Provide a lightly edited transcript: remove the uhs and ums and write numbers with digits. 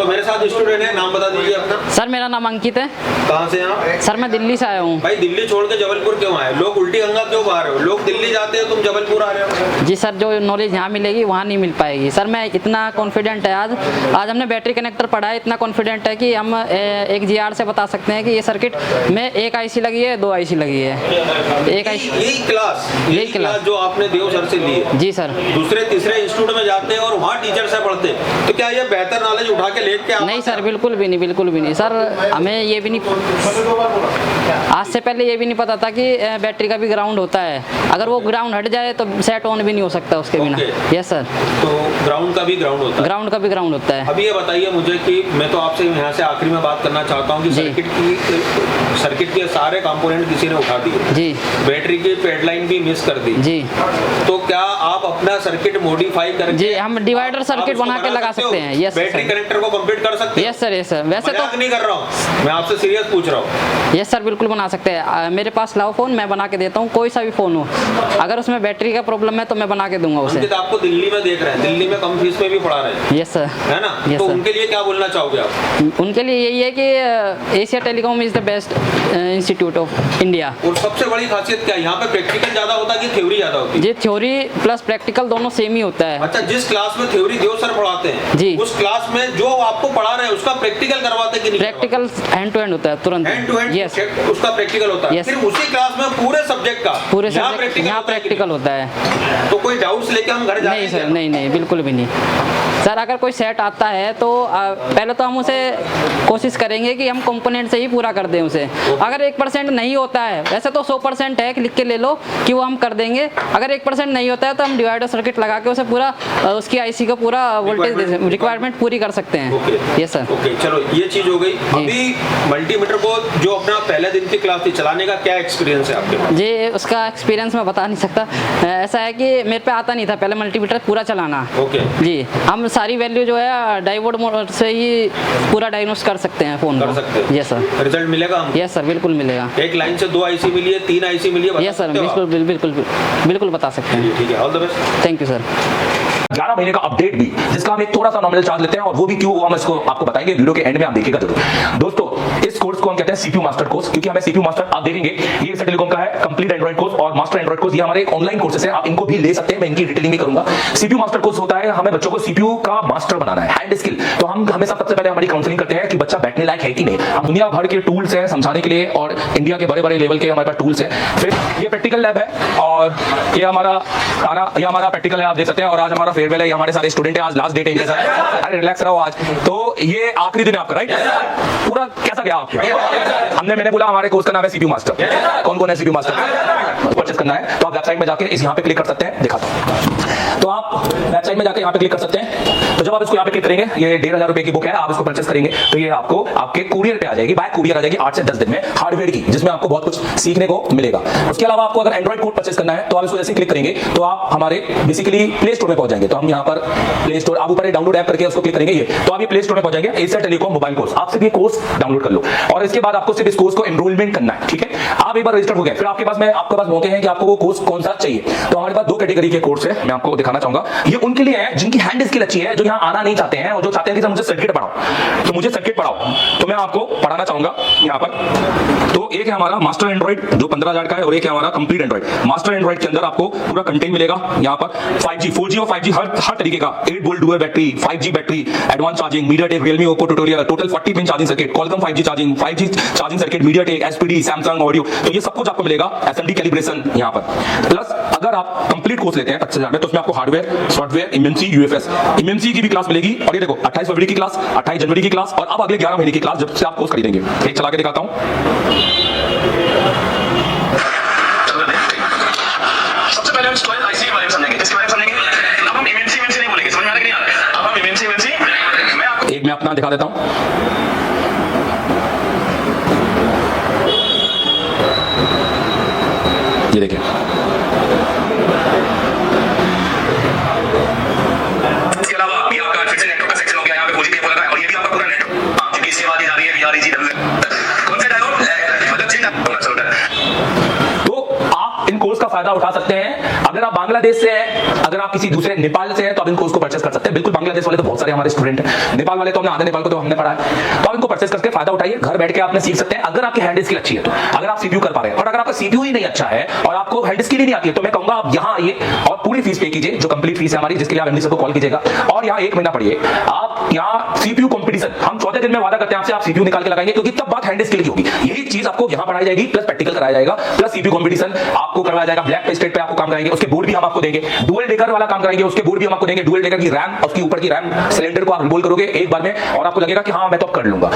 तो मेरे साथ स्टूडेंट है, नाम बता दीजिए अपना। सर मेरा नाम अंकित है। कहाँ से आप? सर मैं दिल्ली से आया हूँ। भाई दिल्ली छोड़ के जबलपुर क्यों आए? लोग उल्टी गंगा क्यों पा रहे हो? लोग दिल्ली जाते हो, तुम जबलपुर आ रहे हो। जी सर, जो नॉलेज यहाँ मिलेगी वहाँ नहीं मिल पाएगी। सर मैं इतना कॉन्फिडेंट है, आज हमने बैटरी कनेक्टर पढ़ा है, इतना कॉन्फिडेंट है कि हम एक GR से बता सकते हैं कि ये सर्किट में एक IC लगी है, 2 IC लगी है। एक IC यही क्लास जो आपने देव सर से ली है? जी सर। दूसरे तीसरे इंस्टीट्यूट में जाते हैं और वहाँ टीचर से पढ़ते हैं, तो क्या ये बेहतर नॉलेज उठा के लेट के? नहीं सर, बिल्कुल भी नहीं, बिल्कुल भी नहीं सर। हमें ये भी नहीं, आज से पहले ये भी नहीं पता था कि बैटरी का भी ग्राउंड होता है। अगर वो ग्राउंड हट जाए तो सेट ऑन भी नहीं हो सकता उसके बिना। Yes sir. तो ग्राउंड का भी ग्राउंड होता है? ग्राउंड का भी ग्राउंड होता है। अभी ये बताइए मुझे कि मैं तो आपसे यहाँ से आखिरी में बात करना चाहता हूँ कि सर्किट के सारे कंपोनेंट किसी ने उठा दिए जी, बैटरी की पेडलाइन भी मिस कर दी जी, तो क्या आप अपना सर्किट मॉडिफाई करके जी हम डिवाइडर सर्किट बना के लगा सकते हैं? यस बैटरी कनेक्टर को कंप्लीट कर सकते हैं? Yes sir, yes sir. वैसे तो नहीं कर रहा हूँ, मैं आपसे सीरियस पूछ रहा हूँ। यस सर, बिल्कुल बना सकते हैं। मेरे पास लाओ फोन, मैं बना के देता हूँ, कोई सा भी फोन हो। अगर उसमें बैटरी का प्रॉब्लम है तो मैं बना के दूंगा उसे। आपको दिल्ली में देख रहे हैं, दिल्ली में कम फीस में भी पढ़ा रहे हैं। यस सर, है ना? तो उनके लिए क्या बोलना चाहोगे आप? उनके लिए यही है कि Asia telecom is the best institute of India. और सबसे बड़ी खासियत क्या है यहाँ पे? प्रैक्टिकल ज्यादा होता है कि थ्योरी ज्यादा होती है? जी, थ्योरी प्लस प्रैक्टिकल दोनों सेम ही होता है। अच्छा, जिस क्लास में थ्योरी देव सर पढ़ाते हैं जी, उस क्लास में जो आपको पढ़ा रहे हैं उसका प्रैक्टिकल करवाते हैं कि नहीं? प्रैक्टिकल हैंड टू हैंड होता है, तुरंत हैंड टू हैंड। यस, उसका प्रैक्टिकल होता है। Yes. फिर उसी क्लास में पूरे सब्जेक्ट का पूरे यहाँ सब्जेक्ट यहाँ प्रैक्टिकल होता है। तो कोई डाउट्स लेके हम घर जाते नहीं सर, नहीं नहीं, बिल्कुल भी नहीं सर। अगर कोई सेट आता है तो पहले तो हम उसे कोशिश करेंगे कि हम कंपोनेंट से ही पूरा कर दें उसे। अगर 1% नहीं होता है, वैसे तो 100% है, लिख के ले लो कि वो हम कर देंगे। अगर 1% नहीं होता है तो हम डिवाइडर सर्किट लगा के उसे पूरा उसकी IC को पूरा वोल्टेज रिक्वायरमेंट पूरी कर सकते हैं। Yes sir. ओके, चलो ये चीज हो गई। अभी मल्टीमीटर को जो अपना पहले दिन की क्लास थी चलाने का क्या एक्सपीरियंस है आपके पास? जी, उसका एक्सपीरियंस मैं बता नहीं सकता। ऐसा है कि मेरे पे आता नहीं था पहले मल्टीमीटर पूरा चलाना। ओके जी, हम सारी वैल्यू जो है डायोड मोड से ही पूरा डायग्नोस कर सकते हैं फोन कर सकते हैं। Yes sir. रिजल्ट मिलेगा हमको? यस सर, बिल्कुल मिलेगा। एक लाइन से 2 IC मिली है, 3 IC मिली है? यस सर, बिल्कुल बिल्कुल बिल्कुल बता सकते हैं। ठीक है, all the best. Thank you sir. 11 महीने का अपडेट भी, जिसका हम एक थोड़ा सा नॉमिनल चार्ज लेते हैं, और वो भी क्यों, वो हम इसको आपको बताएंगे वीडियो के एंड में, आप देखिएगा जरूर। दोस्तों, इस कोर्स को हम कहते हैं CPU मास्टर कोर्स, क्योंकि हमें CPU मास्टर आप देखेंगे ये एशिया टेलीकॉम का है कंप्लीट एंड्रॉइड कोर्स और मास्टर एंड्रॉइड कोर्स। ये हमारे ऑनलाइन कोर्सेस है, आप इनको भी ले सकते हैं, मैं इनकी डिटेलिंग भी करूंगा। CPU मास्टर कोर्स होता है, हमें बच्चों को CPU का मास्टर बनाना है, हैंड स्किल। तो हम हमेशा सबसे पहले हमारी काउंसलिंग करते हैं कि बच्चा बैठने लायक है कि नहीं। हम दुनिया भर के टूल्स हैं समझाने के लिए, और इंडिया के बड़े बड़े लेवल के हमारे पास टूल्स हैं। फिर ये प्रैक्टिकल लैब है, और ये हमारा प्रैक्टिकल है, आप देख सकते हैं। और आज हमारा फेयरवेल है, ये हमारे सारे स्टूडेंट है, आज लास्ट डेट है इनके साथ। अरे रिलैक्स रहो आज, तो ये आखिरी दिन है आपका, राइट? पूरा कैसा गया आपका? मैंने बोला हमारे कोर्स का नाम है CPU मास्टर। कौन कौन है CPU मास्टर? परचेस करना है तो आप वेबसाइट में जाके इस यहाँ पे क्लिक कर सकते हैं, दिखाता हूं। तो आप वेबसाइट में जाके यहाँ पे क्लिक कर सकते हैं। तो जब आप इसको यहाँ पे क्लिक करेंगे, ये 1500 रुपए की बुक है, आप इसको परचेस करेंगे तो ये आपको आपके कुरियर पे आ जाएगी, बाय कुरियर आ जाएगी 8 से 10 दिन में, हार्डवेयर की, जिसमें आपको बहुत कुछ सीखने को मिलेगा। उसके अलावा आपको अगर एंड्रॉइड कोड परचेस करना है तो आप इसको जैसे क्लिक करेंगे तो आप हमारे बेसिकली प्ले स्टोर में पहुंच जाएंगे। तो हम यहाँ पर प्ले स्टोर, आप ऊपर डाउनलोड ऐप करके उसको क्लिक करेंगे, ये तो आप ये प्ले स्टोर में पहुंच जाएंगे, एशिया टेलीकॉम मोबाइल कोर्स। आप सिर्फ ये कोर्स डाउनलोड कर लो, और इसके बाद आपको सिर्फ इस कोर्स को एनरोलमेंट करना है, ठीक है? आप एक बार रजिस्टर हो गए, फिर आपके पास मौके हैं कि आपको वो कोर्स कौन सा चाहिए। तो हमारे पास 2 कैटेगरी के कोर्स है, मैं आपको दिखाना चाहूंगा। ये उनके लिए है जिनकी हैंड स्किल अच्छी है, जो यहाँ आना नहीं चाहते हैं और जो चाहते हैं कि मुझे सर्किट पढ़ाओ, तो मुझे सर्किट पढ़ाओ, तो मैं आपको पढ़ाना चाहूंगा यहाँ पर। तो एक है हमारा मास्टर एंड्रॉइड जो 15,000 का है, और एक है हमारा कंप्लीट एंड्रॉइड। मास्टर एंड्रॉइड के अंदर आपको पूरा कंटेंट मिलेगा यहाँ पर, 5G 4G और 5G हर तरीके का, 8 volt dual battery, 5G battery, advance charging, MediaTek, Realme, Oppo tutorial, total 40 pin charging circuit, Qualcomm 5G charging, 5G charging circuit, MediaTek, SPD, Samsung audio, तो ये सब कुछ आपको मिलेगा। SMD कैलिब्रेशन यहाँ पर, प्लस अगर आप कंप्लीट कोर्स लेते हैं 25,000 में, तो उसमें आपको hardware, software, MMC, UFS, MMC की भी क्लास मिलेगी। और ये देखो 28 फरवरी की क्लास, 28 जनवरी की क्लास, और अब अगले 11 महीने की क्लास जब से आप कोर्स खरीदेंगे। एक चला के दिखाता हूं। सबसे पहले हम स्क्वायर IC के बारे में समझेंगे, इसके बारे में समझेंगे। अब हम MMC नहीं बोलेंगे, समझ में आ रहा है कि नहीं आ रहा है? अब हम MMC मैं आपको एक मैं अपना दिखा देता हूं। ये देखिए, इसके अलावा ये आपका फिर से नेटवर्क का सेक्शन हो गया, यहाँ पे पॉजिटिव लगा है, और ये भी आपका पूरा नेटवर्क, हां, क्योंकि इससे आवाज आ रही है VREG कौन सा डायोड, मतलब जिन तो आप इन कोर्स का फायदा उठा सकते हैं। अगर आप बांग्लादेश से हैं, अगर आप किसी दूसरे नेपाल से हैं, तो आप इन कोर्स को परचेस कर सकते हैं। हैं बिल्कुल। बांग्लादेश वाले तो बहुत सारे हमारे स्टूडेंट हैं, नेपाल वाले तो हमने आधे नेपाल को तो हमने पढ़ा है। तो आप इनको परचेस करके फायदा उठाइए, घर बैठ के आपने सीख सकते हैं अगर आपकी हैंड स्किल अच्छी है तो। अगर आप सीपीयू कर पा रहे हैं और अगर आपका सीपीयू ही नहीं अच्छा है और आपको हैंड स्किल ही नहीं आती है तो मैं कहूंगा आप यहाँ आइए और पूरी फीस पे कीजिए, जो कंप्लीट फीस है हमारी, जिसके लिए आप एमडी सर को कॉल कीजिएगा और यहाँ 1 महीना पढ़िए। आप यहाँ सीपीयू कंपटीशन हम 14 दिन में वादा करते हैं आपसे, आप सीपीयू निकाल के लगाएंगे, क्योंकि तब बात हैंड स्किल की होगी। यही चीज आपको यहाँ पढ़ाई जाएगी, प्लस प्रैक्टिकल कराया जाएगा, प्लस सीपीयू कंपटीशन आपको करवाया जाएगा। ब्लैक पे स्टेट पे आपको काम कराएंगे, उसके बोर्ड भी हम आपको देंगे। डुअल डेकर वाला काम कराएंगे, उसके बोर्ड भी हम आपको देंगे। डुअल डेकर की रैम, उसके ऊपर की रैम सिलेंडर को आप रिवॉल्व करोगे एक बार में और आपको लगेगा कि हाँ मैं तो अब कर लूंगा।